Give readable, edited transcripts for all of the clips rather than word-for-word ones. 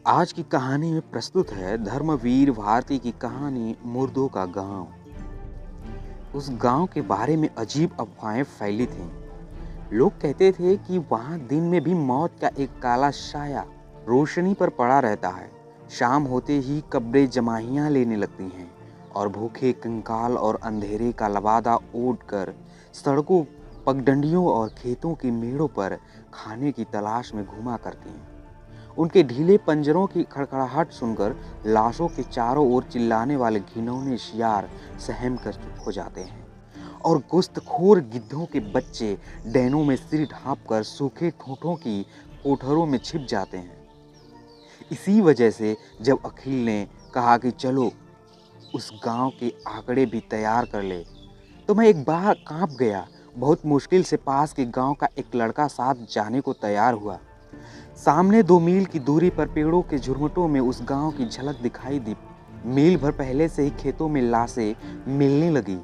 आज की कहानी में प्रस्तुत है धर्मवीर भारती की कहानी मुर्दों का गांव। उस गांव के बारे में अजीब अफवाहें फैली थीं। लोग कहते थे कि वहां दिन में भी मौत का एक काला साया रोशनी पर पड़ा रहता है। शाम होते ही कब्रें जमाहियां लेने लगती हैं और भूखे कंकाल और अंधेरे का लबादा ओढ़कर सड़कों, पगडंडियों और खेतों के मेड़ों पर खाने की तलाश में घूमा करती हैं। उनके ढीले पंजरों की खड़खड़ाहट सुनकर लाशों के चारों ओर चिल्लाने वाले घिनौने शियार सहम कर चुप हो जाते हैं और गुस्तखोर गिद्धों के बच्चे डैनों में सिर ढांपकर सूखे ठूंठों की कोठरों में छिप जाते हैं। इसी वजह से जब अखिल ने कहा कि चलो उस गांव के आंकड़े भी तैयार कर ले, तो मैं एक बार कांप गया। बहुत मुश्किल से पास के गांव का एक लड़का साथ जाने को तैयार हुआ। सामने 2 मील की दूरी पर पेड़ों के झुरमुटों में उस गांव की झलक दिखाई दी। मील भर पहले से ही खेतों में लाशें मिलने लगी।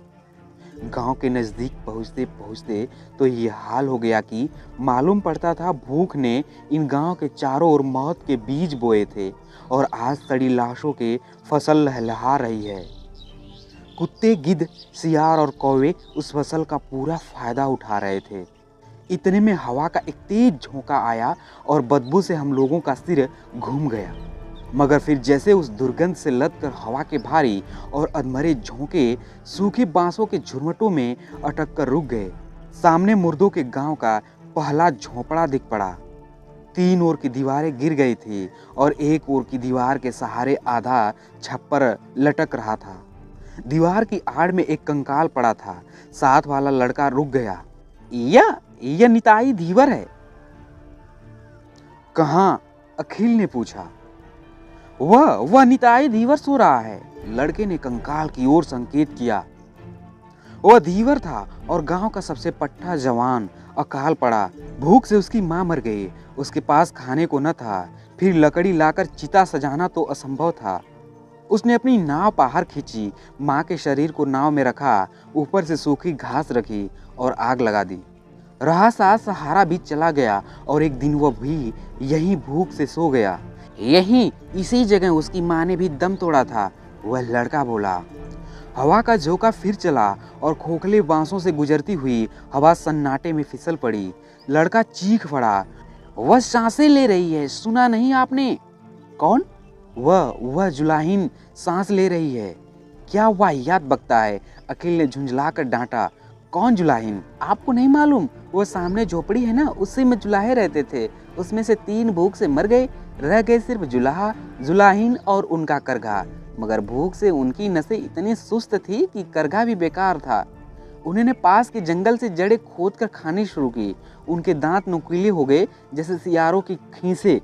गांव के नजदीक पहुंचते पहुंचते तो ये हाल हो गया कि मालूम पड़ता था भूख ने इन गांव के चारों ओर मौत के बीज बोए थे और आज सड़ी लाशों के फसल लहलहा रही है। कुत्ते, गिद्ध, सियार और कौवे उस फसल का पूरा फायदा उठा रहे थे। इतने में हवा का एक तेज झोंका आया और बदबू से हम लोगों का सिर घूम गया। मगर फिर जैसे उस दुर्गंध से लदकर हवा के भारी और अधमरे झोंके सूखे बांसों के झुरमुटों में अटक कर रुक गए। सामने मुर्दों के गांव का पहला झोंपड़ा दिख पड़ा। 3 ओर की दीवारें गिर गई थी और एक ओर की दीवार के सहारे आधा छप्पर लटक रहा था। दीवार की आड़ में एक कंकाल पड़ा था। साथ वाला लड़का रुक गया। यह निताई धीवर है। कहाँ? अखिल ने पूछा। वह निताई धीवर सो रहा है। लड़के ने कंकाल की ओर संकेत किया। वह धीवर था और गांव का सबसे पट्टा जवान। अकाल पड़ा। भूख से उसकी मां मर गई। उसके पास खाने को न था। फिर लकड़ी लाकर चिता सजाना तो असंभव था। उसने अपनी नाव बाहर खींची, मां के शरीर को नाव में रखा, ऊपर से सूखी घास रखी और आग लगा दी। रहा साथ सहारा भी चला गया और एक दिन वह भी यहीं भूख से सो गया। यहीं इसी जगह उसकी मां ने भी दम तोड़ा था। वह लड़का बोला। हवा का झोंका फिर चला और खोखले बांसों से गुजरती हुई हवा सन्नाटे में फिसल पड़ी। लड़का चीख पड़ा। वह सांसें ले रही है, सुना नहीं आपने? कौन? वह जुलाहिन सांस ले रही है। क्या वाहियात बकता है? अखिल ने झुंझलाकर डांटा। कौन जुलाहिन? आपको नहीं मालूम? वो सामने झोपड़ी है ना, उसी में जुलाहे रहते थे। उसमें से 3 भूख से मर गए। रह गए सिर्फ जुलाहा, जुलाहिन और उनका करघा। मगर भूख से उनकी नसें इतनी सुस्त थी कि करघा भी बेकार था। उन्होंने पास के जंगल से जड़ें खोदकर खानी शुरू की। उनके दांत नुकीले हो गए जैसे सियारों की खीसें।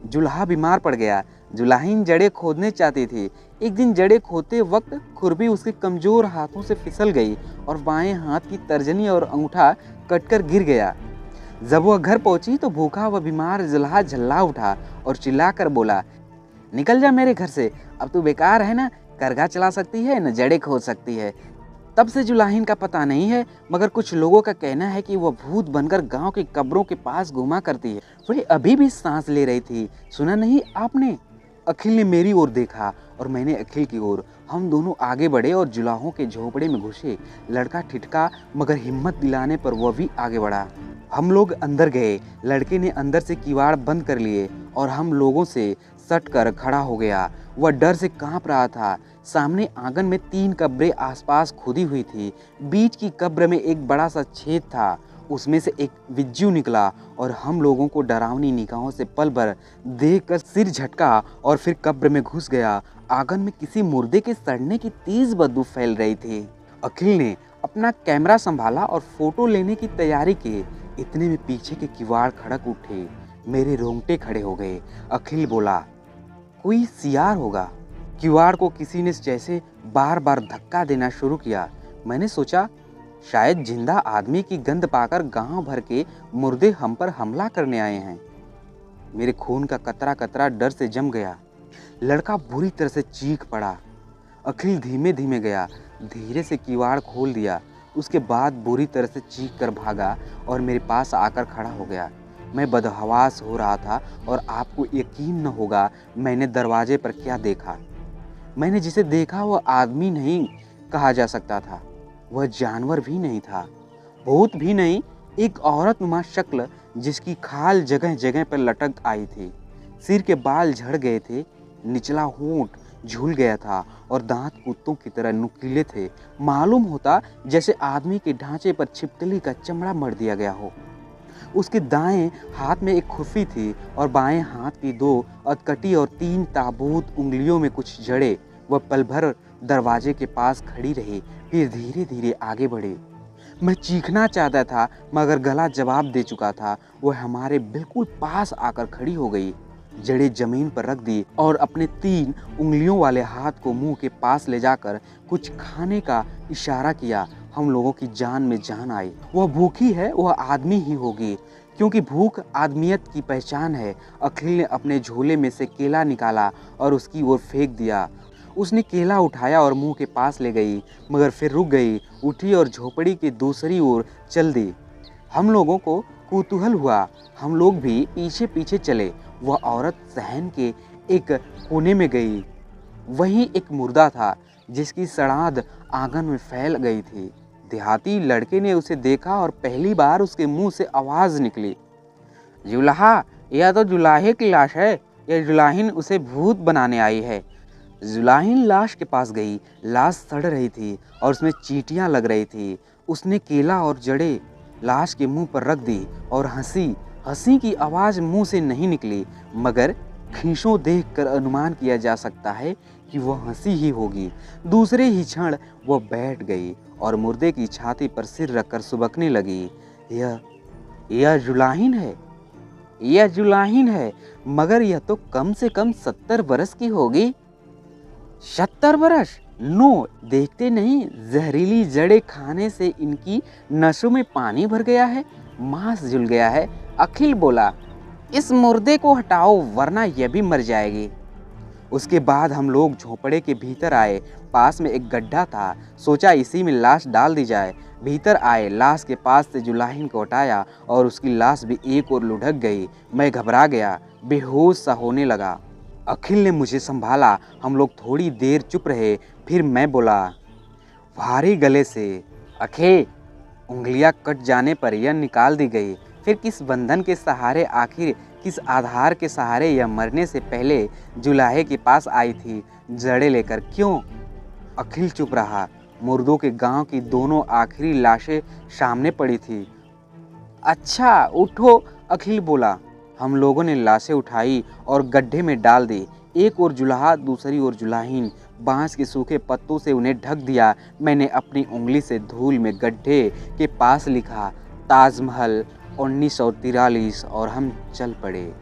जुलाहा बीमार पड़ गया। जुलाहिन जड़ें खोदने चाहती थी। एक दिन जड़ें खोदते वक्त खुरपी उसके कमजोर हाथों से फिसल गई और बाएं हाथ की तर्जनी और अंगूठा कटकर गिर गया। जब वह घर पहुंची तो भूखा व बीमार जुलाहा झल्ला उठा और चिल्लाकर बोला, निकल जा मेरे घर से, अब तू बेकार है ना, करघा चला सकती है न जड़ें खोद सकती है। तब से जुलाहिन का पता नहीं है, मगर कुछ लोगों का कहना है कि वह भूत बनकर गांव की कब्रों के पास घूमा करती है। वह अभी भी सांस ले रही थी, सुना नहीं आपने? अखिल ने मेरी ओर देखा और मैंने अखिल की ओर। हम दोनों आगे बढ़े और जुलाहों के झोपड़े में घुसे। लड़का ठिठका, मगर हिम्मत दिलाने पर वह भी आगे बढ़ा। हम लोग अंदर गए। लड़के ने अंदर से किवाड़ बंद कर लिए और हम लोगों से सट कर खड़ा हो गया। वह डर से कांप रहा था। सामने आंगन में 3 कब्रें आसपास खुदी हुई थी। बीच की कब्र में एक बड़ा सा छेद था। उसमें से एक बिज्जू निकला और हम लोगों को डरावनी निगाहों से पल भर देखकर सिर झटका और फिर कब्र में घुस गया। आंगन में किसी मुर्दे के सड़ने की तेज बदबू फैल रही थी। अखिल ने अपना कैमरा संभाला और फोटो लेने की तैयारी की। इतने में पीछे के किवाड़ खड़क उठे। मेरे रोंगटे खड़े हो गए। अखिल बोला, कोई सियार होगा। किवाड़ को किसी ने जैसे बार बार धक्का देना शुरू किया। मैंने सोचा शायद जिंदा आदमी की गंध पाकर गांव भर के मुर्दे हम पर हमला करने आए हैं। मेरे खून का कतरा कतरा डर से जम गया। लड़का बुरी तरह से चीख पड़ा। अखिल धीमे धीमे गया, धीरे से किवाड़ खोल दिया। उसके बाद बुरी तरह से चीख कर भागा और मेरे पास आकर खड़ा हो गया। मैं बदहवास हो रहा था और आपको यकीन न होगा मैंने दरवाजे पर क्या देखा। मैंने जिसे देखा वह आदमी नहीं कहा जा सकता था, वह जानवर भी नहीं था, भूत भी नहीं, एक औरतनुमा शक्ल जिसकी खाल जगह जगह पर लटक आई थी। सिर के बाल झड़ गए थे, निचला होंठ झूल गया था और दांत कुत्तों की तरह नुकीले थे। मालूम होता जैसे आदमी के ढांचे पर छिपकली का चमड़ा मर दिया गया हो। उसके दाएं हाथ में एक खुरपी थी और बाएं हाथ की 2 अधकटी और 3 ताबूत उंगलियों में कुछ जड़े। वह पल भर दरवाजे के पास खड़ी रही, फिर धीरे धीरे आगे बढ़ी। मैं चीखना चाहता था मगर गला जवाब दे चुका था। वह हमारे बिल्कुल पास आकर खड़ी हो गई, जड़ें जमीन पर रख दी और अपने 3 उंगलियों वाले हाथ को मुंह के पास ले जाकर कुछ खाने का इशारा किया। हम लोगों की जान में जान आई। वह भूखी है, वह आदमी ही होगी, क्योंकि भूख आदमियत की पहचान है। अखिल ने अपने झोले में से केला निकाला और उसकी ओर फेंक दिया। उसने केला उठाया और मुंह के पास ले गई, मगर फिर रुक गई, उठी और झोपड़ी की दूसरी ओर चल दी। हम लोगों को कौतूहल हुआ, हम लोग भी पीछे पीछे चले। वह औरत सहन के एक कोने में गई। वहीं एक मुर्दा था जिसकी सड़ांध आंगन में फैल गई थी। देहाती लड़के ने उसे देखा और पहली बार उसके मुंह से आवाज निकली, जुलाहा, यह तो जुलाहे की लाश है, यह जुलाहिन उसे भूत बनाने आई है। जुलाहिन लाश के पास गई। लाश सड़ रही थी और उसमें चींटियां लग रही थी। उसने केला और जड़ें लाश के मुंह पर रख दी और हंसी। हंसी की आवाज मुंह से नहीं निकली, मगर खींचों देखकर अनुमान किया जा सकता है कि वह हंसी ही होगी। दूसरे ही क्षण वह बैठ गई और मुर्दे की छाती पर सिर रखकर सुबकने लगी। यह जुलाहिन है, यह जुलाहिन है, मगर यह तो कम से कम 70 बरस की होगी। 70 बरस? नो, देखते नहीं, जहरीली जड़ें खाने से इनकी नसों में पानी भर गया है, मांस जल गया है। अखिल बोला, इस मुर्दे को हटाओ वरना यह भी मर जाएगी। उसके बाद हम लोग झोपड़े के भीतर आए। पास में एक गड्ढा था, सोचा इसी में लाश डाल दी जाए। भीतर आए, लाश के पास से जुलाहिन को हटाया और उसकी लाश भी एक ओर लुढ़क गई। मैं घबरा गया, बेहोश सा होने लगा। अखिल ने मुझे संभाला। हम लोग थोड़ी देर चुप रहे, फिर मैं बोला भारी गले से, अखे, उंगलियां कट जाने पर यह निकाल दी गई, फिर किस बंधन के सहारे, आखिर किस आधार के सहारे यह मरने से पहले जुलाहे के पास आई थी जड़ें लेकर, क्यों? अखिल चुप रहा। मुर्दों के गांव की दोनों आखिरी लाशें सामने पड़ी थी। अच्छा उठो, अखिल बोला। हम लोगों ने लाशें उठाई और गड्ढे में डाल दी। एक ओर जुलाहा, दूसरी ओर जुलाहिन। बांस के सूखे पत्तों से उन्हें ढक दिया। मैंने अपनी उंगली से धूल में गड्ढे के पास लिखा, ताजमहल 1943, और हम चल पड़े।